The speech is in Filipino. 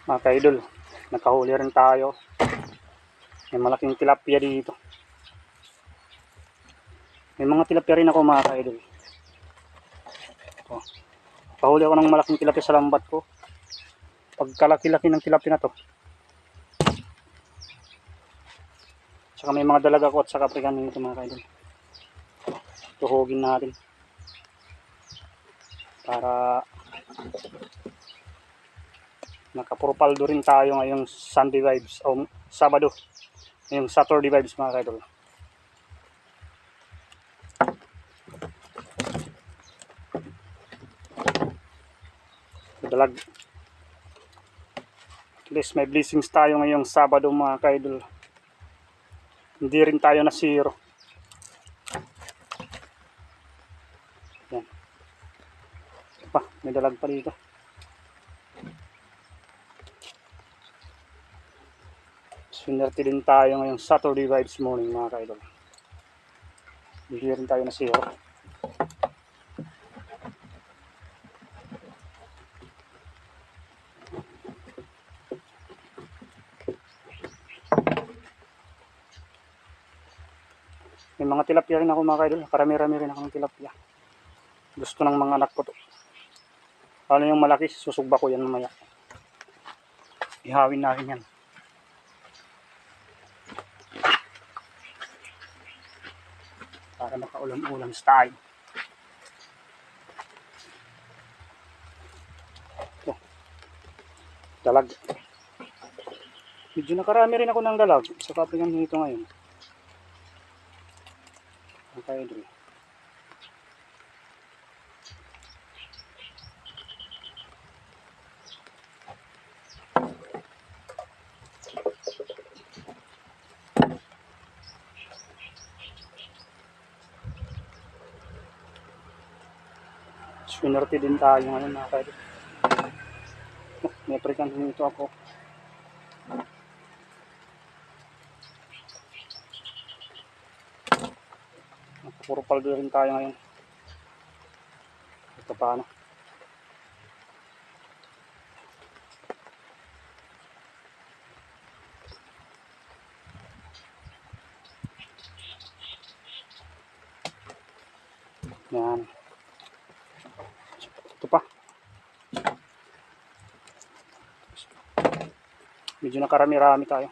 Mga kaidol, nakahuli rin tayo. May malaking tilapia dito. May mga tilapia rin ako mga kaidol. Ito. Pahuli ako ng malaking tilapia sa lambat ko. Pagkalaki-laki ng tilapia na to. Saka may mga dalaga ko at saka African nito mga kaidol. Tuhugin natin. Para nakapropaldo rin tayo ngayong Sunday vibes o Sabado. Ngayong Saturday vibes mga kaidol. Dalag. At least may blessings tayo ngayong Sabado mga kaidol. Hindi rin tayo na zero. Yan. Ito pa, may dalag pa dito. Swinerte din tayo ngayong Saturday vibes morning mga kaidol. Hindi rin tayo na zero. May mga tilapia rin ako mga kaidol. Karami-rami rin ako ng tilapia. Gusto ng mga anak ko to. Ano yung malaki, susugba ko yan mamaya. Ihawin natin yan. Para makaulam-ulam sa tayo. Ito. Dalag. Medyo nakarami rin ako ng dalag. Sa kapingan nito ngayon. Okay, Dre. Swinerte din tayo ngayon mga kaidol. May African nito ako. Puro paldo rin tayo ngayon. Ito paano. Yan. Ito pa. Medyo nakarami-rami tayo.